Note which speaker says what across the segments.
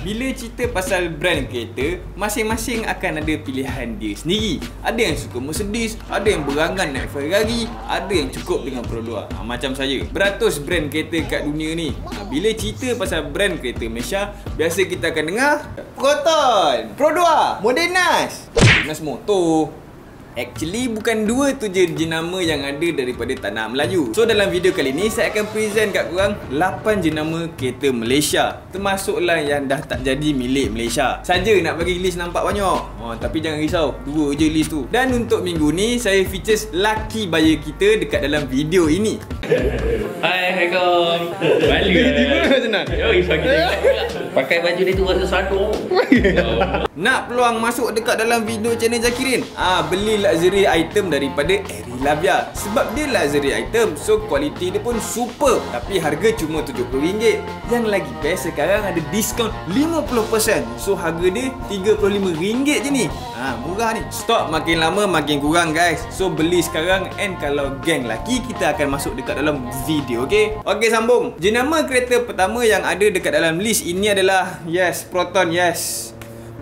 Speaker 1: Bila cerita pasal brand kereta, masing-masing akan ada pilihan dia sendiri. Ada yang suka Mercedes, ada yang berangan naik Ferrari, ada yang cukup dengan Pro 2. Macam saya, beratus brand kereta kat dunia ni. Bila cerita pasal brand kereta Malaysia, biasa kita akan dengar Proton, Pro 2, Modenas, Modenas motor. Actually bukan dua tu je jenama yang ada daripada tanah Melayu. So dalam video kali ni saya akan present kat korang 8 jenama kereta Malaysia, termasuklah yang dah tak jadi milik Malaysia. Saja nak bagi list nampak banyak. Tapi jangan risau, dua je list tu. Dan untuk minggu ni saya features lucky buyer kita dekat dalam video ini.
Speaker 2: Hai, Assalamualaikum. Balik.
Speaker 1: Tiba-tiba senang.
Speaker 2: Pakai baju dia tu rasa sadu.
Speaker 1: Nak peluang masuk dekat dalam video channel Zakirin? Beli luxury item daripada Eri Labia. Sebab dia luxury item, so kualiti dia pun super. Tapi harga cuma RM70. Yang lagi best, sekarang ada diskaun 50%. So harga dia RM35 je ni. Murah ni. Stok makin lama makin kurang guys. So beli sekarang, and kalau geng laki kita akan masuk dekat dalam video, okey? Okey, sambung. Jenama kereta pertama yang ada dekat dalam list ini adalah Proton.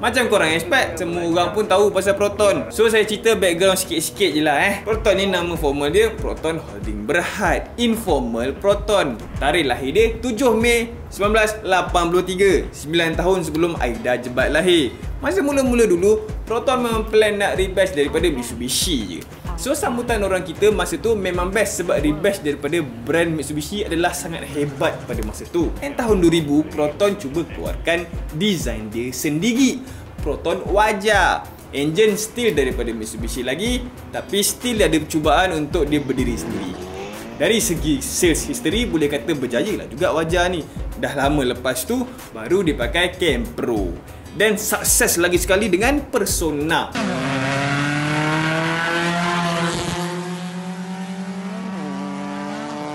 Speaker 1: Macam korang expect, semua orang pun tahu pasal Proton. So saya cerita background sikit-sikit je lah. Proton ni nama formal dia Proton Holding Berhad, informal Proton. Tarikh lahir dia 7 Mei 1983, 9 tahun sebelum Aida Jebat lahir. Masa mula-mula dulu, Proton memang plan nak rebatch daripada Mitsubishi je. So sambutan orang kita masa tu memang best, sebab rebatch daripada brand Mitsubishi adalah sangat hebat pada masa tu. Dan tahun 2000, Proton cuba keluarkan design dia sendiri, Proton Wajah. Engine still daripada Mitsubishi lagi, tapi still ada percubaan untuk dia berdiri sendiri. Dari segi sales history boleh kata berjaya lah juga Wajah ni. Dah lama lepas tu baru dipakai Campro. Dan sukses lagi sekali dengan Persona.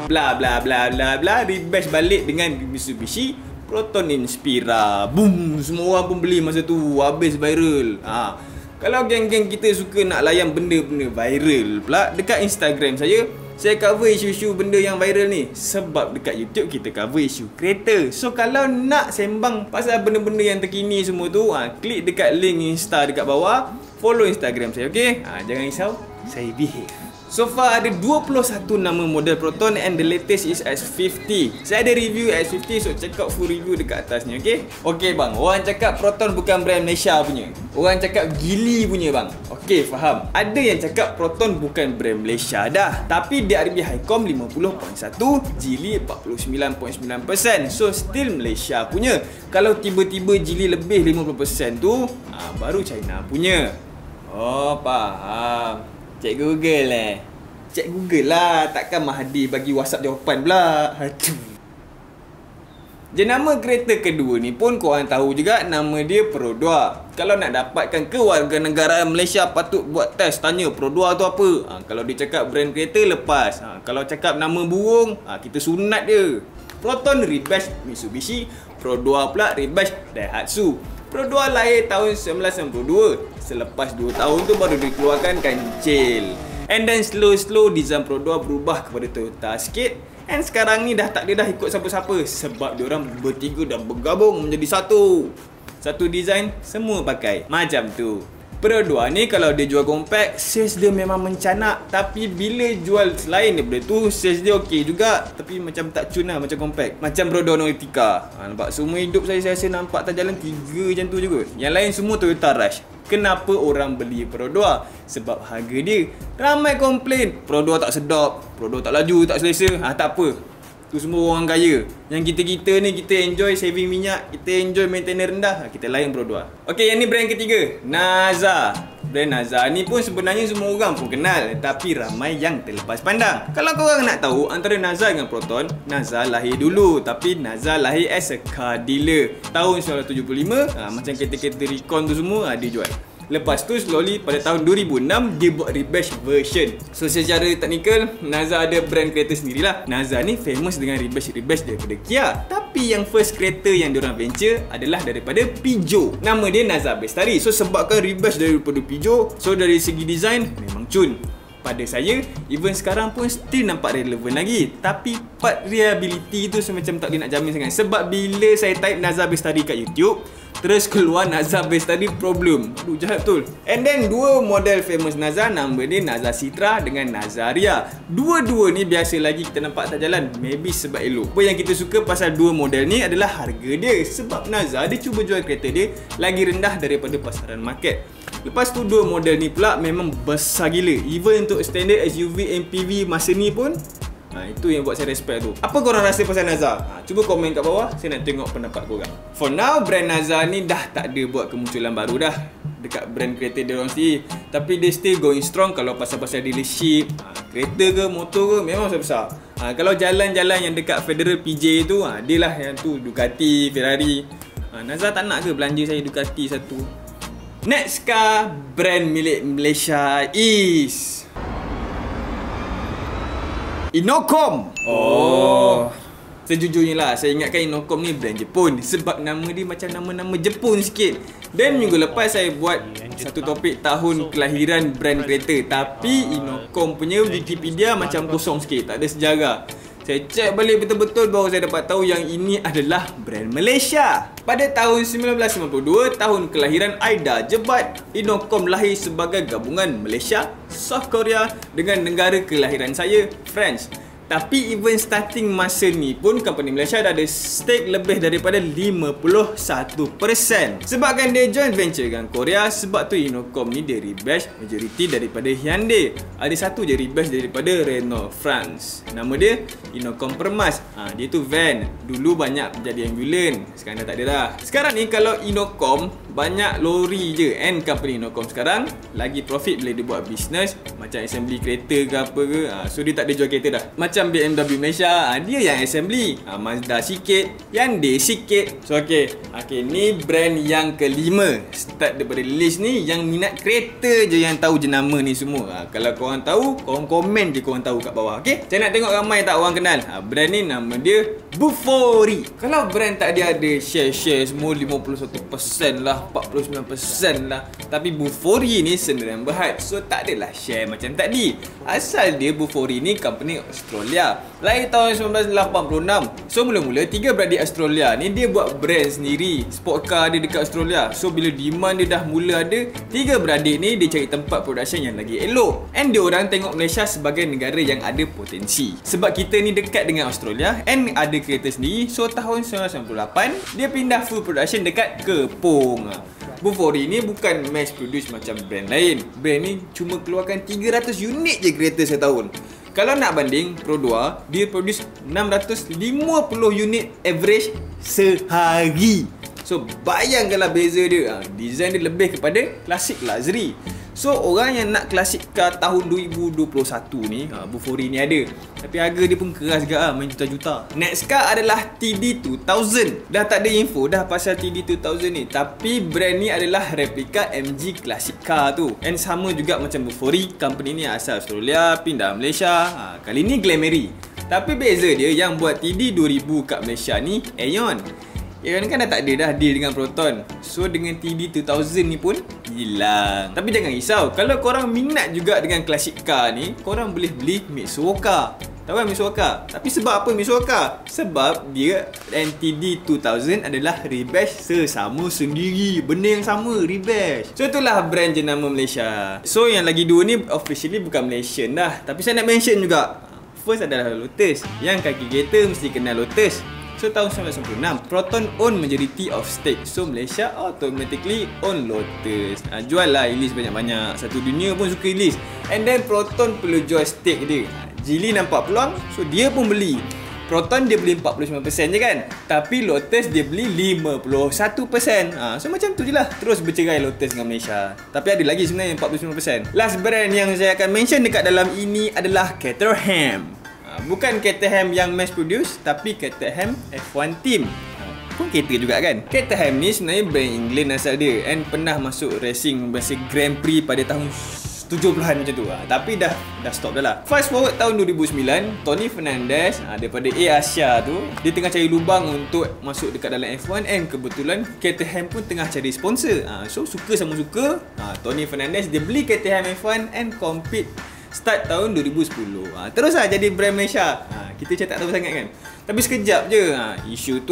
Speaker 1: Bla bla bla bla bla, rebatch balik dengan Mitsubishi Proton Inspira. Boom, semua orang pun beli masa tu, habis viral. Kalau geng-geng kita suka nak layan benda-benda viral pula, dekat Instagram saya cover isu-isu benda yang viral ni. Sebab dekat YouTube kita cover isu kereta. So kalau nak sembang pasal benda-benda yang terkini semua tu, klik dekat link Insta dekat bawah, follow Instagram saya, okey? Jangan risau, saya behave. So far ada 21 nama model Proton, and the latest is S50. Saya ada review S50, so check out full review dekat atas ni, okey? Okey bang, orang cakap Proton bukan brand Malaysia punya. Orang cakap Geely punya bang. Okey, faham. Ada yang cakap Proton bukan brand Malaysia dah, tapi DRB Highcom 50.1, Geely 49.9%. So still Malaysia punya. Kalau tiba-tiba Geely lebih 50% tu, baru China punya. Oh, faham. Cek Google Cek Google lah. Takkan Mahdi bagi WhatsApp jawapan pula. Jenama kereta kedua ni pun korang tahu juga, nama dia Pro 2. Kalau nak dapatkan kewarganegaraan Malaysia, patut buat test, tanya Pro 2 tu apa. Kalau dia cakap brand kereta, lepas. Kalau cakap nama burung, kita sunat dia. Proton rebatch Mitsubishi, Pro 2 pula rebatch Daihatsu. Pro 2 lahir tahun 1992. Selepas 2 tahun tu baru dikeluarkan kancil. And then slow design Pro 2 berubah kepada Toyota sikit. And sekarang ni dah tak ada dah ikut siapa-siapa, sebab diorang bertiga dah bergabung menjadi satu. Satu design, semua pakai. Macam tu. Pro 2 ni kalau dia jual compact, sales dia memang mencanak. Tapi bila jual selain daripada tu, sales dia okey juga, tapi macam tak cun lah, macam compact. Macam Pro 2 Nautica. Nampak semua hidup saya rasa nampak tak jalan 3 macam tu je kot. Yang lain semua Toyota Rush. Kenapa orang beli Pro 2? Sebab harga dia. Ramai komplain Pro 2 tak sedap, Pro 2 tak laju, tak selesa. Tak apa, tu semua orang kaya. Yang kita ni, kita enjoy saving minyak, kita enjoy maintenance rendah, kita layan Pro 2. Okey, yang ni brand ketiga, Naza. Brand Naza ni pun sebenarnya semua orang pun kenal, tapi ramai yang terlepas pandang. Kalau korang nak tahu antara Naza dengan Proton, Naza lahir dulu, tapi Naza lahir as a car dealer. Tahun 1975, macam kereta-kereta Recon tu semua dia jual. Lepas tu slowly pada tahun 2006 dia buat rebatch version. So secara teknikal Naza ada brand kereta sendirilah. Naza ni famous dengan rebatch daripada Kia. Tapi yang first kereta yang diorang venture adalah daripada Peugeot. Nama dia Naza Bestari. So sebabkan rebatch daripada Peugeot, so dari segi design memang cun. pada saya, even sekarang pun still nampak relevan lagi. Tapi part reliability tu semacam tak boleh nak jamin sangat. Sebab bila saya type Nazar Bestari kat YouTube, terus keluar Nazar Bestari problem. Aduh, jahat betul. And then dua model famous Nazar, nama dia Nazar Citra dengan Nazaria. Dua-dua ni biasa lagi kita nampak tak jalan. Maybe sebab elok. Apa yang kita suka pasal dua model ni adalah harga dia. Sebab Nazar dia cuba jual kereta dia lagi rendah daripada pasaran market. Lepas tu dua model ni pula memang besar gila. Even untuk standard SUV MPV masa ni pun itu yang buat saya respect tu. Apa korang rasa pasal Nazar? Cuba komen kat bawah, saya nak tengok pendapat korang. For now, brand Nazar ni dah tak ada buat kemunculan baru dah dekat brand kereta dia orang sendiri. Tapi dia still going strong kalau pasal-pasal dealership, kereta ke motor ke memang besar. Kalau jalan-jalan yang dekat Federal PJ tu, dia lah yang tu Ducati, Ferrari. Nazar tak nak ke belanja saya Ducati satu? Next car brand milik Malaysia is Inokom. Sejujurnya lah, saya ingatkan Inokom ni brand Jepun sebab nama dia macam nama-nama Jepun sikit. Dan minggu lepas saya buat satu topik tahun kelahiran brand kereta, tapi Inokom punya Wikipedia macam kosong sikit, tak ada sejarah. Saya cek balik betul-betul baru saya dapat tahu yang ini adalah brand Malaysia. Pada tahun 1992, tahun kelahiran Aida Jebat, Inokom lahir sebagai gabungan Malaysia, South Korea dengan negara kelahiran saya, France. Tapi even starting masa ni pun company Malaysia dah ada stake lebih daripada 51%. Sebabkan dia joint venture dengan Korea, sebab tu Inokom ni dia rebash majority daripada Hyundai. Ada satu je rebash daripada Renault France. Nama dia Inokom Permas. Dia tu van. Dulu banyak jadi ambulan, sekarang dah tak ada dah. Sekarang ni kalau Inokom banyak lori je, and company Inokom sekarang lagi profit bila dia buat bisnes macam assembly kereta ke apa ke. So dia tak ada jual kereta dah. Macam BMW Malaysia, dia yang assembly, Mazda sikit, Hyundai sikit. So okay, ni brand yang kelima. Start daripada list ni, yang minat kereta je yang tahu jenama ni semua. Kalau korang tahu, korang komen je korang tahu kat bawah. Okay, saya nak tengok ramai tak orang kenal. Brand ni nama dia Bufori. Kalau brand tak ada share semua 51% lah, 49% lah. Tapi Bufori ni sendirian berhad, so tak adalah share macam tadi. Asal dia Bufori ni company Australia, lahir tahun 1986. So mula-mula tiga beradik Australia ni dia buat brand sendiri, sport car dia dekat Australia. So bila demand dia dah mula ada, tiga beradik ni dia cari tempat production yang lagi elok. And dia orang tengok Malaysia sebagai negara yang ada potensi. Sebab kita ni dekat dengan Australia and ada kereta sendiri. So tahun 1998 dia pindah full production dekat Kepong. Bufori ni bukan mass produce macam brand lain. Brand ni cuma keluarkan 300 unit je kereta setahun. Kalau nak banding, Pro 2 dia produce 650 unit average sehari. So bayangkanlah beza dia. Design dia lebih kepada klasik luxury. So orang yang nak klasik car tahun 2021 ni, Bufori ni ada. Tapi harga dia pun keras juga, main juta-juta. Next car adalah TD2000. Dah tak ada info dah pasal TD2000 ni. Tapi brand ni adalah replika MG Classic Car tu. And sama juga macam Bufori, company ni asal Australia, pindah Malaysia. Kali ni Glamary. Tapi beza dia yang buat TD2000 kat Malaysia ni Aeon. Aeon kan dah tak ada dah deal dengan Proton. So dengan TD2000 ni pun hilang. Tapi jangan risau, kalau korang minat juga dengan classic car ni, korang boleh beli Mitsuoka. Tahu kan Mitsuoka? Tapi sebab apa Mitsuoka? Sebab dia TD2000 adalah rebash sesama sendiri. Benda yang sama, rebash. So itulah brand jenama Malaysia. So yang lagi dua ni officially bukan Malaysian dah. Tapi saya nak mention juga. First adalah Lotus. Yang kaki kereta mesti kenal Lotus. So tahun 1996 Proton own majority of stake. So Malaysia automatically own Lotus. Jual lah Elise banyak-banyak. Satu dunia pun suka Elise. And then Proton perlu jual stake dia. Geely nampak peluang, so dia pun beli. Proton dia beli 45% je kan. Tapi Lotus dia beli 51%. So macam tu je lah. Terus bercerai Lotus dengan Malaysia. Tapi ada lagi sebenarnya 45%. Last brand yang saya akan mention dekat dalam ini adalah Caterham. Bukan Caterham yang mass produce, tapi Caterham F1 team. Pun kereta juga kan. Caterham ni sebenarnya brand England asal dia, and pernah masuk racing bahasa Grand Prix pada tahun 70-an macam tu. Tapi dah stop dah lah. Fast forward tahun 2009, Tony Fernandez daripada Asia tu, dia tengah cari lubang untuk masuk dekat dalam F1, and kebetulan Caterham pun tengah cari sponsor. So suka sama suka, Tony Fernandez dia beli Caterham F1 and compete Start tahun 2010. Terus lah jadi brand Malaysia. Kita macam tak tahu sangat kan. Tapi sekejap je isu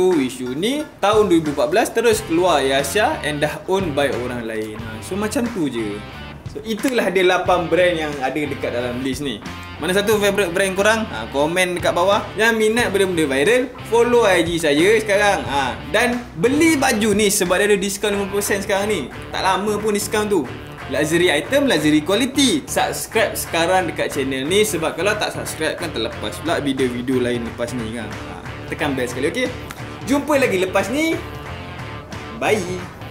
Speaker 1: ni tahun 2014 terus keluar Yasia and dah owned by orang lain. So macam tu je. So itulah dia 8 brand yang ada dekat dalam list ni. Mana satu favourite brand korang? Komen dekat bawah. Yang minat benda-benda viral, follow IG saya sekarang. Dan beli baju ni sebab dia ada diskaun 50% sekarang ni. Tak lama pun diskaun tu. Luxury item, luxury quality. Subscribe sekarang dekat channel ni sebab kalau tak subscribe kan terlepas pula video-video lain lepas ni kan. Tekan bell sekali, okey? Jumpa lagi lepas ni. Bye.